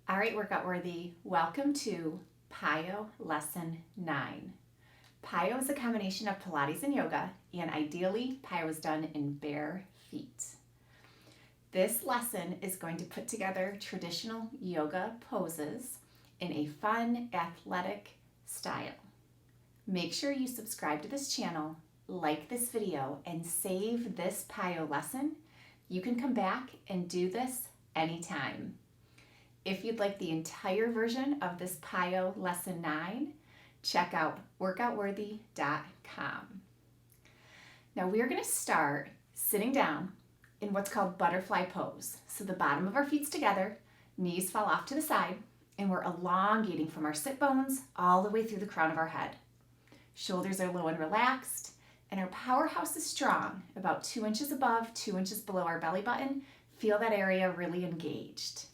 All right, workout worthy. Welcome to PiYo Lesson 9. PiYo is a combination of Pilates and yoga, and ideally, PiYo is done in bare feet. This lesson is going to put together traditional yoga poses in a fun, athletic style. Make sure you subscribe to this channel, like this video, and save this PiYo lesson. You can come back and do this anytime. If you'd like the entire version of this PiYo Lesson 9, check out workoutworthy.com. Now we're going to start sitting down in what's called butterfly pose. So the bottom of our feet's together, knees fall off to the side, and we're elongating from our sit bones all the way through the crown of our head. Shoulders are low and relaxed, and our powerhouse is strong, about 2 inches above, 2 inches below our belly button. Feel that area really engaged.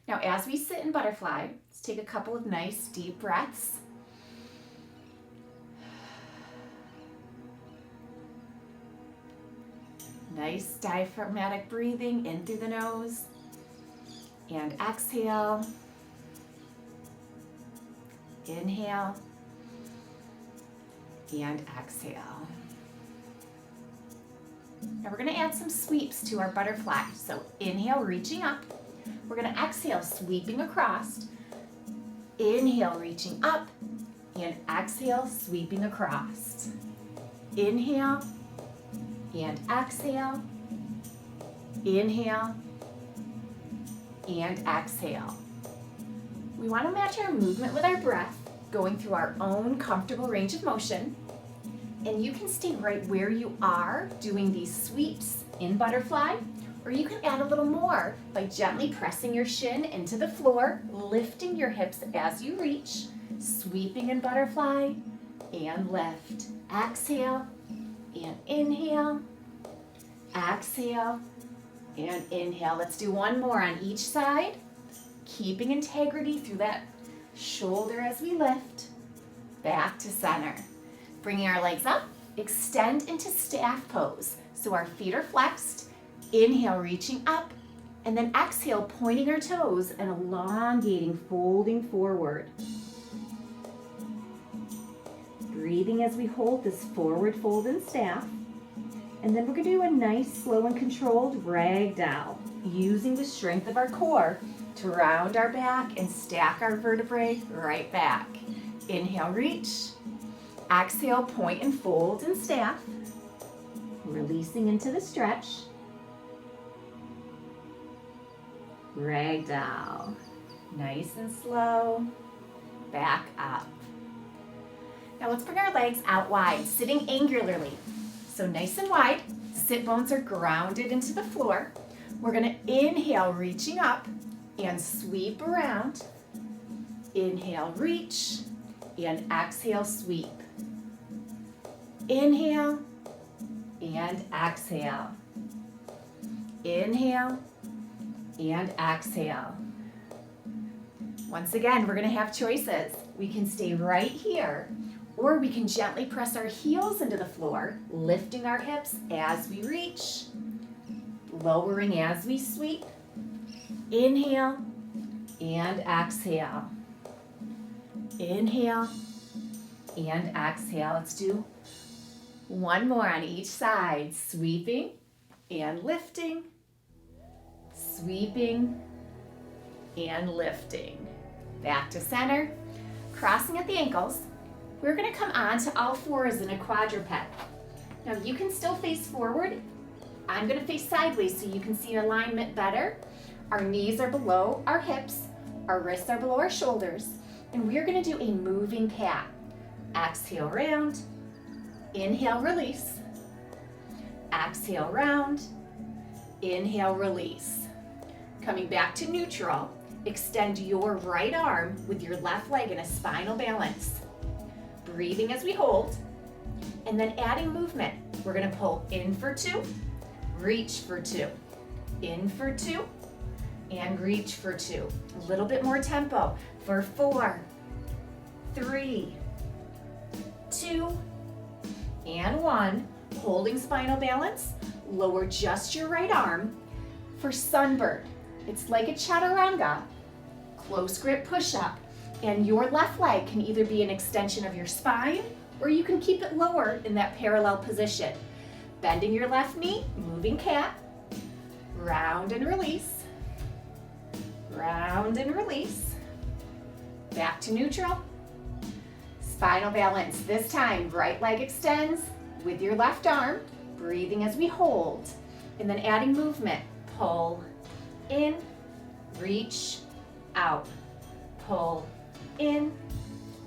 Now, as we sit in butterfly, let's take a couple of nice deep breaths. Nice diaphragmatic breathing in through the nose and exhale. Inhale and exhale. Now we're going to add some sweeps to our butterfly. So inhale, reaching up. We're going to exhale, sweeping across. Inhale, reaching up, and exhale, sweeping across. Inhale and exhale. Inhale and exhale. We want to match our movement with our breath, going through our own comfortable range of motion. And you can stay right where you are doing these sweeps in butterfly, or you can add a little more by gently pressing your shin into the floor, lifting your hips as you reach, sweeping in butterfly, and lift. Exhale and inhale, exhale and inhale. Let's do one more on each side, keeping integrity through that shoulder as we lift, back to center. Bringing our legs up, extend into staff pose. So our feet are flexed. Inhale, reaching up, and then exhale, pointing our toes and elongating, folding forward. Breathing as we hold this forward fold in staff. And then we're going to do a nice, slow and controlled ragdoll, using the strength of our core to round our back and stack our vertebrae right back. Inhale, reach. Exhale, point and fold in staff. Releasing into the stretch. Ragdoll. Nice and slow. Back up. Now let's bring our legs out wide, sitting angularly. So nice and wide. Sit bones are grounded into the floor. We're going to inhale, reaching up and sweep around. Inhale, reach, and exhale, sweep. Inhale and exhale. Inhale and exhale. Once again, we're going to have choices. We can stay right here, or we can gently press our heels into the floor, lifting our hips as we reach, lowering as we sweep. Inhale and exhale. Inhale and exhale. Let's do one more on each side, sweeping and lifting, sweeping and lifting. Back to center, crossing at the ankles. We're going to come onto all fours in a quadruped. Now you can still face forward. I'm going to face sideways so you can see alignment better. Our knees are below our hips, our wrists are below our shoulders, and we're going to do a moving pat. Exhale, round. Inhale, release. Exhale, round. Inhale, release. Coming back to neutral, extend your right arm with your left leg in a spinal balance. Breathing as we hold, and then adding movement. We're going to pull in for 2, reach for 2, in for 2, and reach for 2. A little bit more tempo for 4, 3, 2, and 1. Holding spinal balance, lower just your right arm. For sunbird, it's like a chaturanga. close grip push-up. And your left leg can either be an extension of your spine, or you can keep it lower in that parallel position. Bending your left knee, moving cat, round and release, round and release, back to neutral, spinal balance. This time, right leg extends with your left arm, breathing as we hold, and then adding movement. Pull in, reach, out, pull in,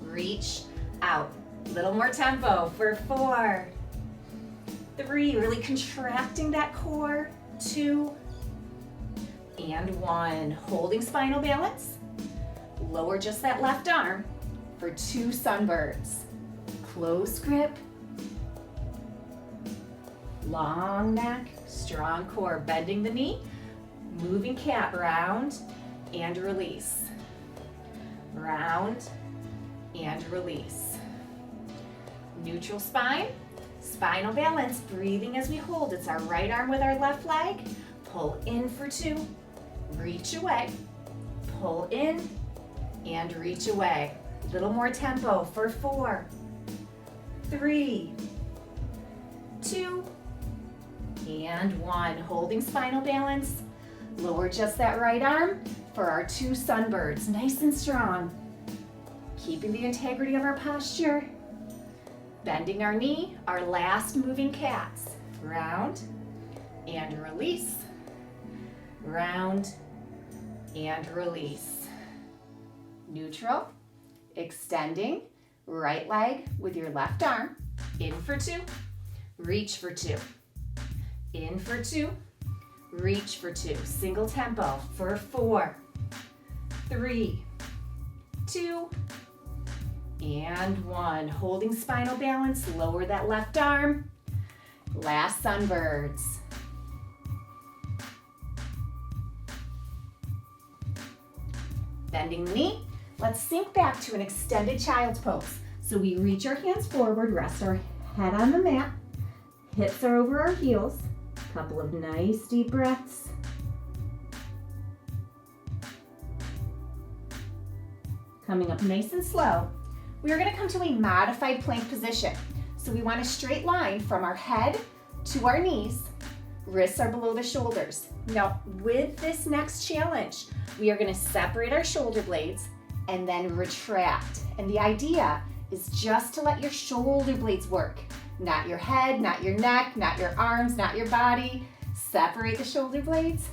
reach, out. Little more tempo for 4, 3, really contracting that core, 2, and 1. Holding spinal balance. Lower just that left arm for 2 sunbirds. Close grip, long neck, strong core, bending the knee, moving cat, round and release, round and release. Neutral spine, spinal balance, breathing as we hold. It's our right arm with our left leg. Pull in for 2, reach away, pull in and reach away. Little more tempo for 4, 3, 2, and 1. Holding spinal balance. Lower just that right arm for our 2 sunbirds. Nice and strong. Keeping the integrity of our posture. Bending our knee, our last moving cats. Round and release. Round and release. Neutral. Extending. Right leg with your left arm. In for 2. Reach for 2. In for 2. Reach for 2. Single tempo for 4, 3, 2, and 1. Holding spinal balance, lower that left arm. Last sunbirds. Bending the knee. Let's sink back to an extended child's pose. So we reach our hands forward, rest our head on the mat. Hips are over our heels. Couple of nice deep breaths. Coming up nice and slow, we are going to come to a modified plank position. So we want a straight line from our head to our knees. Wrists are below the shoulders. Now, with this next challenge, we are going to separate our shoulder blades and then retract. And the idea is just to let your shoulder blades work. Not your head, not your neck, not your arms, not your body. Separate the shoulder blades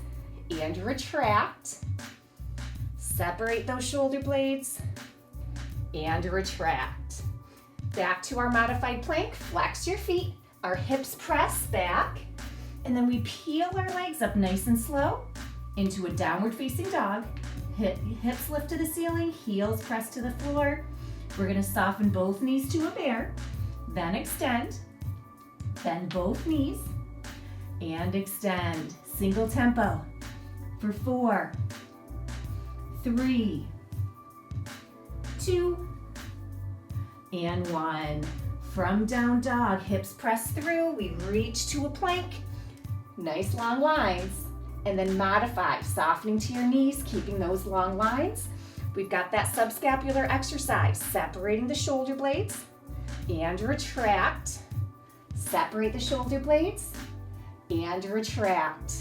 and retract. Separate those shoulder blades and retract. Back to our modified plank. Flex your feet. Our hips press back. And then we peel our legs up nice and slow into a downward facing dog. Hips lift to the ceiling, heels press to the floor. We're going to soften both knees to a bear. Then extend, bend both knees, and extend. Single tempo for 4, 3, 2, and 1. From down dog, hips press through, we reach to a plank. Nice long lines, and then modify, softening to your knees, keeping those long lines. We've got that subscapular exercise, separating the shoulder blades, and retract. Separate the shoulder blades and retract.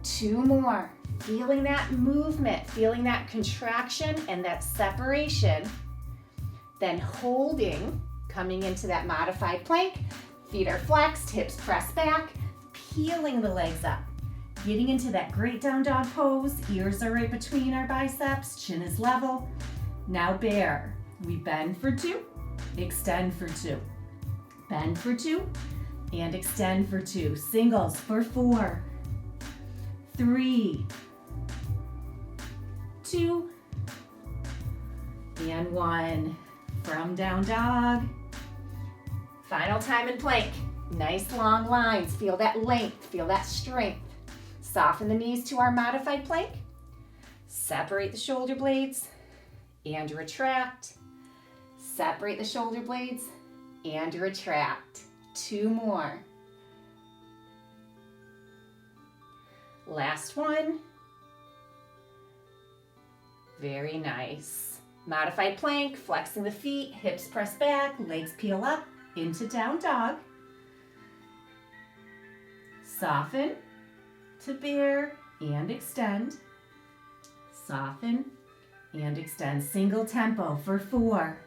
2 more. Feeling that movement, feeling that contraction and that separation. Then holding, coming into that modified plank. Feet are flexed, hips press back, peeling the legs up. Getting into that great down dog pose. Ears are right between our biceps, chin is level. Now bear. We bend for 2. Extend for 2, bend for 2, and extend for 2. Singles for 4, 3, 2, and 1. From down dog. Final time in plank. Nice long lines. Feel that length, feel that strength. Soften the knees to our modified plank. Separate the shoulder blades and retract. Separate the shoulder blades and retract. 2 more. Last one. Very nice. Modified plank, flexing the feet, hips press back, legs peel up into down dog. Soften to bear and extend. Soften and extend. Single tempo for 4,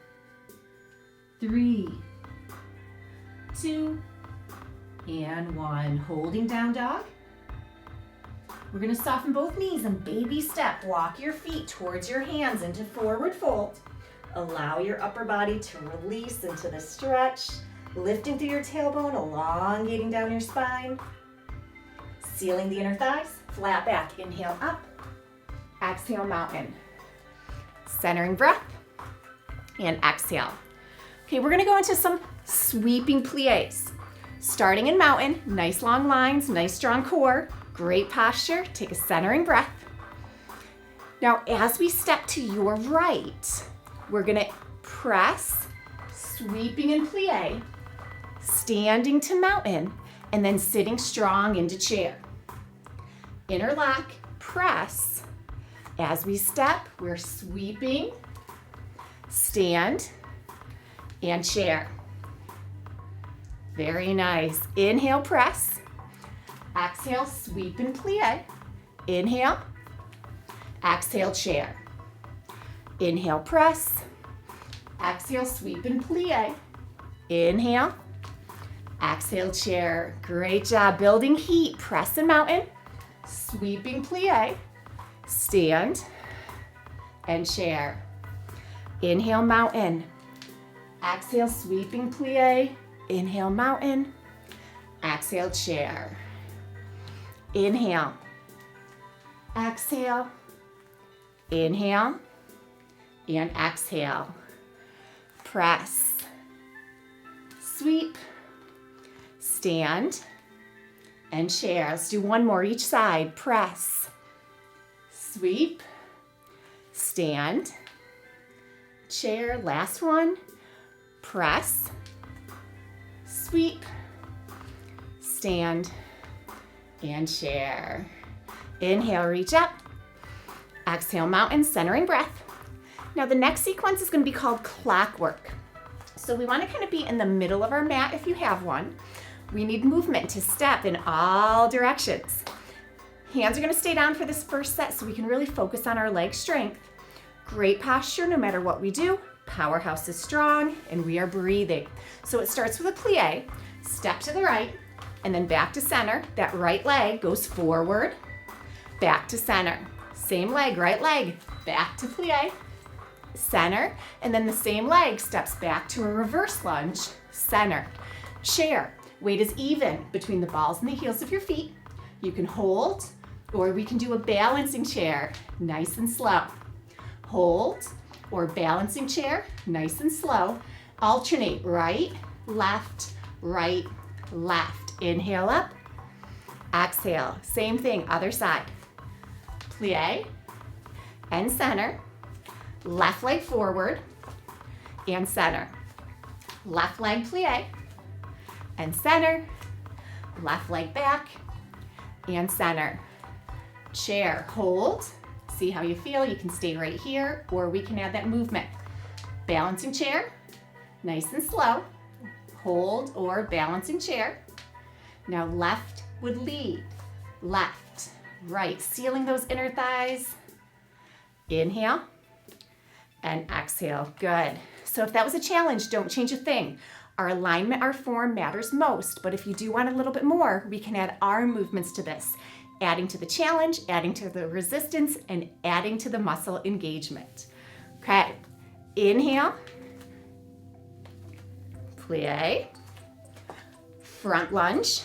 3, 2, and 1. Holding down dog. We're going to soften both knees and baby step. Walk your feet towards your hands into forward fold. Allow your upper body to release into the stretch, lifting through your tailbone, elongating down your spine. Sealing the inner thighs, flat back. Inhale up, exhale mountain. Centering breath, and exhale. Okay, we're gonna go into some sweeping pliés. Starting in mountain, nice long lines, nice strong core, great posture. Take a centering breath. Now, as we step to your right, we're gonna press, sweeping in plié, standing to mountain, and then sitting strong into chair. Interlock, press. As we step, we're sweeping, stand, and chair. Very nice. Inhale, press. Exhale, sweep and plie. Inhale. Exhale, chair. Inhale, press. Exhale, sweep and plie. Inhale. Exhale, chair. Great job. Building heat. Press and mountain. Sweeping plie. Stand and chair. Inhale, mountain. Exhale, sweeping plie. Inhale, mountain. Exhale, chair. Inhale. Exhale. Inhale. And exhale. Press. Sweep. Stand. And chair. Let's do one more each side. Press. Sweep. Stand. Chair. Last one. Press. Sweep. Stand. And chair. Inhale, reach up. Exhale, mountain, centering breath. Now the next sequence is going to be called clockwork. So we want to kind of be in the middle of our mat if you have one. We need movement to step in all directions. Hands are going to stay down for this first set so we can really focus on our leg strength. Great posture no matter what we do. Powerhouse is strong and we are breathing. So it starts with a plie, step to the right, and then back to center. That right leg goes forward, back to center. Same leg, right leg, back to plie, center, and then the same leg steps back to a reverse lunge, center. Chair, weight is even between the balls and the heels of your feet. You can hold, or we can do a balancing chair, nice and slow. Hold, or balancing chair, nice and slow. Alternate, right, left, right, left. Inhale up, exhale. Same thing, other side. Plie and center. Left leg forward and center. Left leg plie and center. Left leg back and center. Chair, hold. See how you feel. You can stay right here or we can add that movement. Balancing chair, nice and slow. Hold or balancing chair. Now left would lead. Left, right, sealing those inner thighs. Inhale and exhale. Good. So if that was a challenge, don't change a thing. Our alignment, our form matters most, but if you do want a little bit more, we can add our movements to this, adding to the challenge, adding to the resistance, and adding to the muscle engagement. Okay, inhale, plie, front lunge,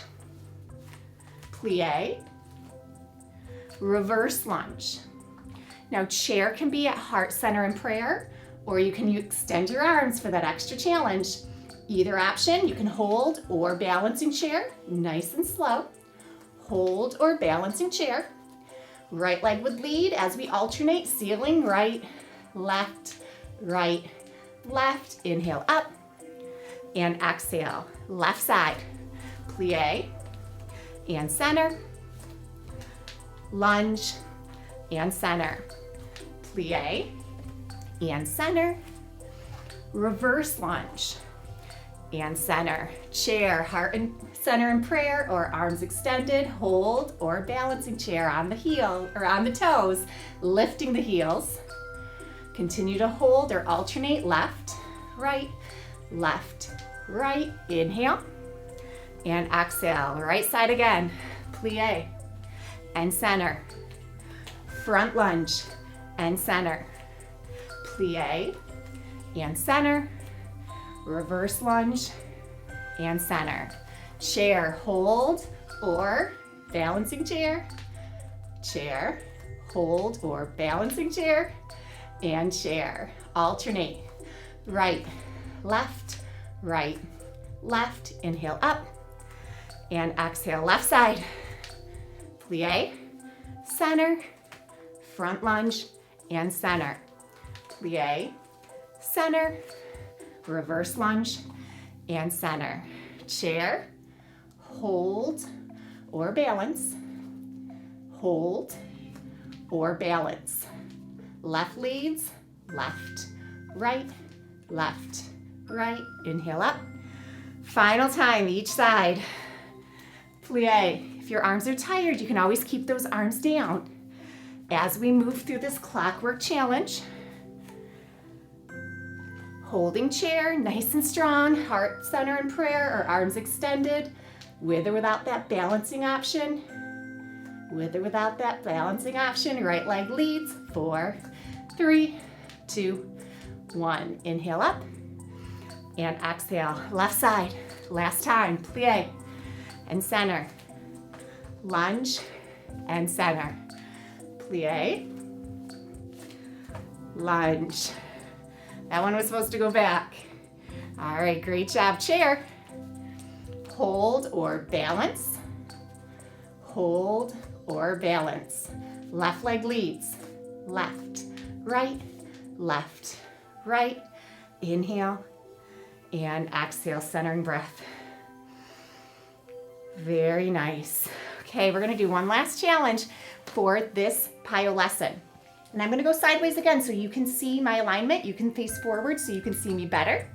plie, reverse lunge. Now chair can be at heart center in prayer, or you can extend your arms for that extra challenge. Either option, you can hold or balancing chair, nice and slow. Hold or balancing chair. Right leg would lead as we alternate, sealing right, left, right, left. Inhale up and exhale. Left side, plie and center, lunge and center, plie, and center, reverse lunge, and center. Chair, heart and center in prayer, or arms extended, hold, or balancing chair on the heel or on the toes, lifting the heels. Continue to hold or alternate left, right, inhale, and exhale. Right side again, plie, and center, front lunge, and center, plie, and center, reverse lunge, and center. Chair, hold, or balancing chair, chair, hold, or balancing chair, and chair. Alternate, right, left, inhale up, and exhale, left side, plie, center, front lunge, and center, plie, center, reverse lunge, and center. Chair, hold, or balance, hold, or balance. Left leads, left, right, inhale up. Final time, each side, plie. If your arms are tired, you can always keep those arms down. As we move through this clockwork challenge, holding chair, nice and strong, heart center in prayer, or arms extended, with or without that balancing option. With or without that balancing option, right leg leads, 4, 3, 2, 1. Inhale up, and exhale, left side, last time, plie, and center, lunge, and center, plie, lunge. That one was supposed to go back. All right, great job. Chair, hold or balance, hold or balance. Left leg leads, left, right, inhale, and exhale, centering breath. Very nice. Okay, we're gonna do one last challenge for this PiYo lesson. And I'm gonna go sideways again so you can see my alignment. You can face forward so you can see me better.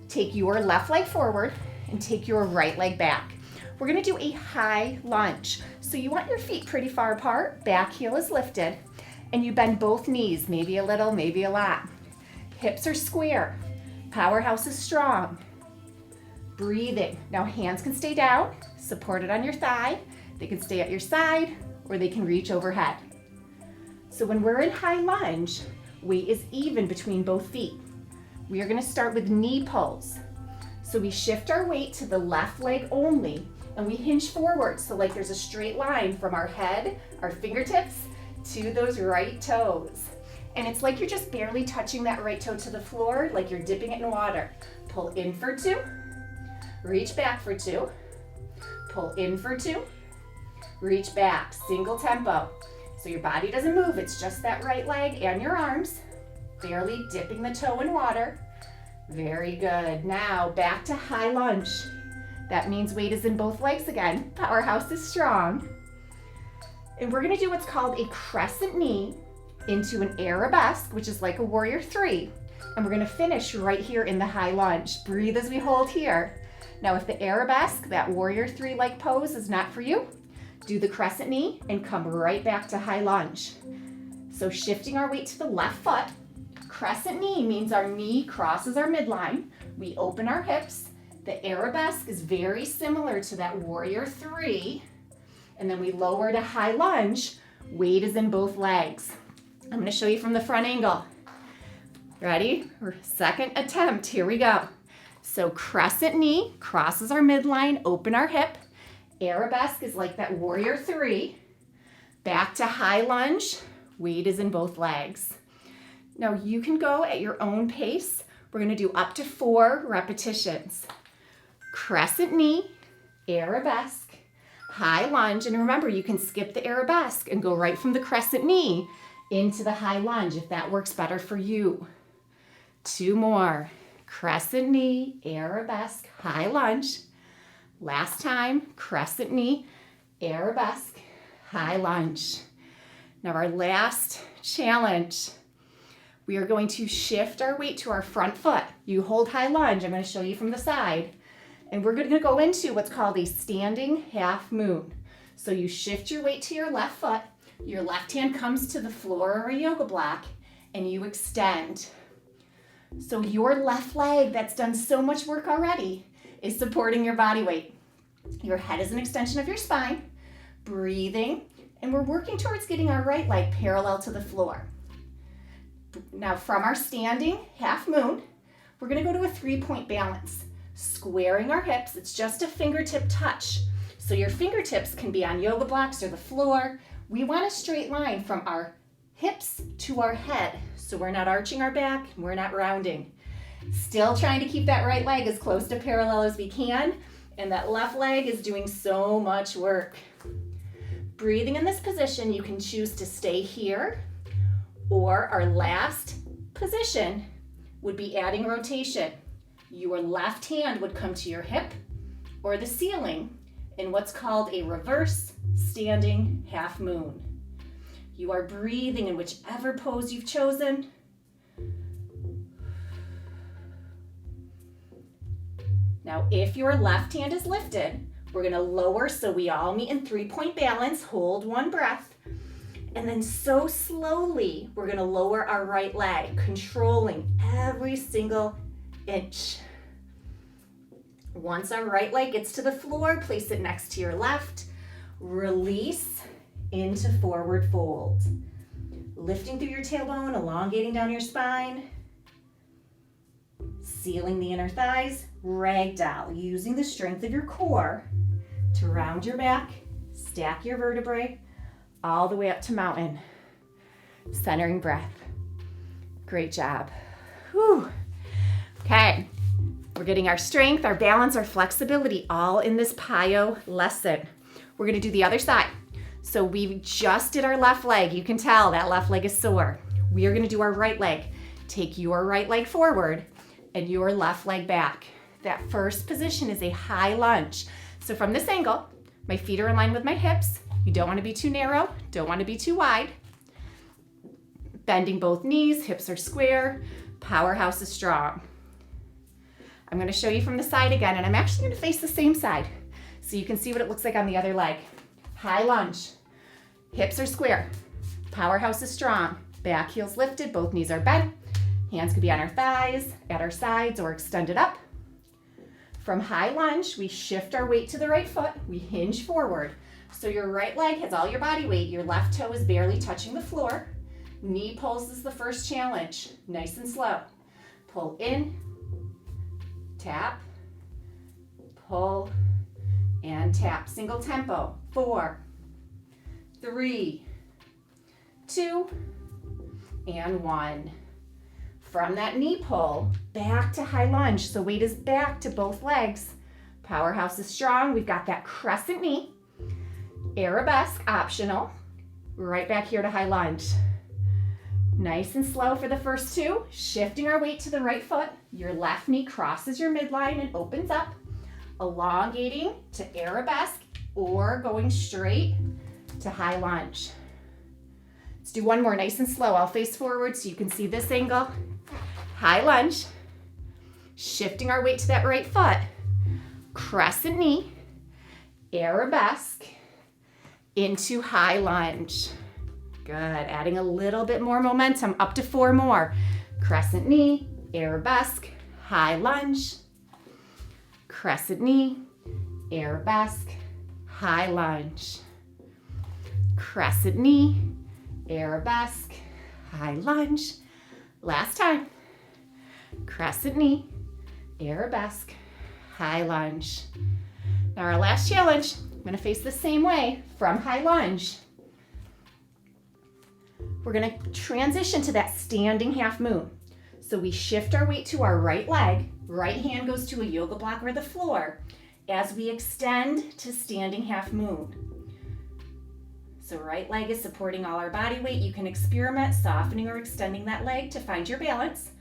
Take your left leg forward and take your right leg back. We're gonna do a high lunge. So you want your feet pretty far apart, back heel is lifted, and you bend both knees, maybe a little, maybe a lot. Hips are square, powerhouse is strong. Breathing. Now hands can stay down, supported on your thigh. They can stay at your side, or they can reach overhead. So when we're in high lunge, weight is even between both feet. We are gonna start with knee pulls. So we shift our weight to the left leg only, and we hinge forward, so like there's a straight line from our head, our fingertips, to those right toes. And it's like you're just barely touching that right toe to the floor, like you're dipping it in water. Pull in for 2, reach back for 2, pull in for 2, reach back, single tempo. So your body doesn't move, it's just that right leg and your arms, barely dipping the toe in water. Very good. Now back to high lunge. That means weight is in both legs again. Powerhouse is strong. And we're gonna do what's called a crescent knee into an arabesque, which is like a warrior 3. And we're gonna finish right here in the high lunge. Breathe as we hold here. Now if the arabesque, that warrior 3-like pose is not for you, do the crescent knee and come right back to high lunge. So shifting our weight to the left foot. Crescent knee means our knee crosses our midline. We open our hips. The arabesque is very similar to that warrior 3. And then we lower to high lunge. Weight is in both legs. I'm gonna show you from the front angle. Ready? Second attempt, here we go. So crescent knee crosses our midline, open our hip. Arabesque is like that warrior 3. Back to high lunge, weight is in both legs. Now you can go at your own pace. We're gonna do up to 4 repetitions. Crescent knee, arabesque, high lunge, and remember you can skip the arabesque and go right from the crescent knee into the high lunge if that works better for you. 2 more. Crescent knee, arabesque, high lunge. Last time, crescent knee, arabesque, high lunge. Now our last challenge, We are going to shift our weight to our front foot. You hold high lunge. I'm going to show you from the side. And we're going to go into what's called a standing half moon. So you shift your weight to your left foot. Your left hand comes to the floor or a yoga block, and you extend. So your left leg that's done so much work already is supporting your body weight. Your head is an extension of your spine. Breathing. And we're working towards getting our right leg parallel to the floor. Now from our standing half moon, we're going to go to a 3-point balance. Squaring our hips, it's just a fingertip touch. So your fingertips can be on yoga blocks or the floor. We want a straight line from our hips to our head. So we're not arching our back, we're not rounding. Still trying to keep that right leg as close to parallel as we can. And that left leg is doing so much work. Breathing in this position, you can choose to stay here, or our last position would be adding rotation. Your left hand would come to your hip or the ceiling in what's called a reverse standing half moon. You are breathing in whichever pose you've chosen. Now, if your left hand is lifted, we're going to lower so we all meet in 3-point balance. Hold one breath. And then so slowly, we're going to lower our right leg, controlling every single inch. Once our right leg gets to the floor, place it next to your left. Release into forward fold. Lifting through your tailbone, elongating down your spine. Sealing the inner thighs. Ragdoll, using the strength of your core to round your back, stack your vertebrae, all the way up to mountain. Centering breath. Great job. Whew. Okay, we're getting our strength, our balance, our flexibility all in this PiYo lesson. We're gonna do the other side. So we just did our left leg. You can tell that left leg is sore. We are gonna do our right leg. Take your right leg forward and your left leg back. That first position is a high lunge. So from this angle, my feet are in line with my hips. You don't want to be too narrow, don't want to be too wide. Bending both knees, hips are square, powerhouse is strong. I'm going to show you from the side again, and I'm actually going to face the same side so you can see what it looks like on the other leg. High lunge, hips are square, powerhouse is strong, back heel's lifted, both knees are bent, hands could be on our thighs, at our sides, or extended up. From high lunge, we shift our weight to the right foot, we hinge forward. So your right leg has all your body weight, your left toe is barely touching the floor. Knee pulls is the first challenge, nice and slow. Pull in, tap, pull, and tap. Single tempo, 4, 3, 2, and 1. From that knee pull, back to high lunge. So weight is back to both legs. Powerhouse is strong. We've got that crescent knee. Arabesque, optional. Right back here to high lunge. Nice and slow for the first two. Shifting our weight to the right foot. Your left knee crosses your midline and opens up. Elongating to arabesque or going straight to high lunge. Let's do one more nice and slow. I'll face forward so you can see this angle. High lunge, shifting our weight to that right foot, crescent knee, arabesque, into high lunge. Good, adding a little bit more momentum, up to 4 more. Crescent knee, arabesque, high lunge, crescent knee, arabesque, high lunge. Crescent knee, arabesque, high lunge. Last time. Crescent knee, arabesque, high lunge. Now our last challenge, I'm going to face the same way from high lunge. We're going to transition to that standing half moon. So we shift our weight to our right leg, right hand goes to a yoga block or the floor as we extend to standing half moon. So right leg is supporting all our body weight. You can experiment softening or extending that leg to find your balance.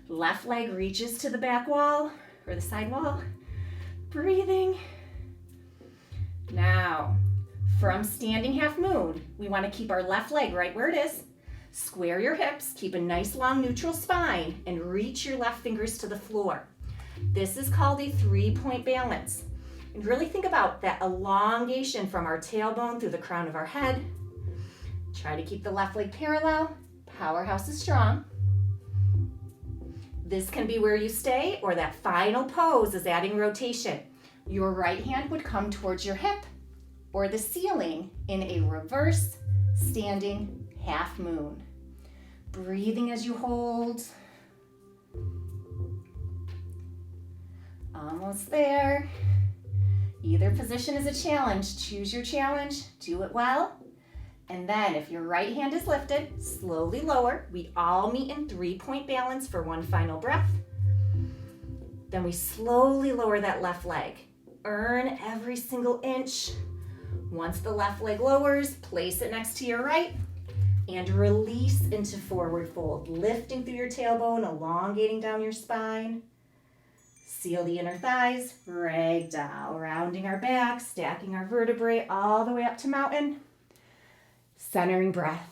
Left leg reaches to the back wall or the side wall. Breathing. Now, from standing half moon, we want to keep our left leg right where it is. Square your hips, keep a nice long neutral spine, and reach your left fingers to the floor. This is called a 3-point balance. And really think about that elongation from our tailbone through the crown of our head. Try to keep the left leg parallel. Powerhouse is strong. This can be where you stay, or that final pose is adding rotation. Your right hand would come towards your hip or the ceiling in a reverse standing half moon. Breathing as you hold. Almost there. Either position is a challenge. Choose your challenge, do it well. And then if your right hand is lifted, slowly lower. We all meet in 3-point balance for one final breath. Then we slowly lower that left leg. Earn every single inch. Once the left leg lowers, place it next to your right and release into forward fold, lifting through your tailbone, elongating down your spine. Seal the inner thighs, ragdoll, rounding our back, stacking our vertebrae all the way up to mountain. Centering breath.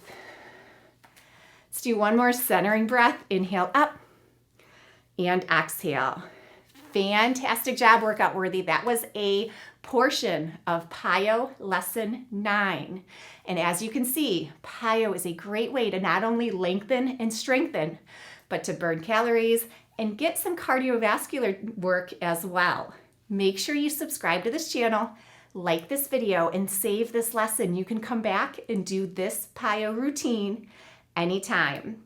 Let's do one more centering breath. Inhale up and exhale. Fantastic job, workout worthy. That was a portion of PiYo lesson 9. And as you can see, PiYo is a great way to not only lengthen and strengthen, but to burn calories and get some cardiovascular work as well. Make sure you subscribe to this channel, like this video, and save this lesson. You can come back and do this PiYo routine anytime.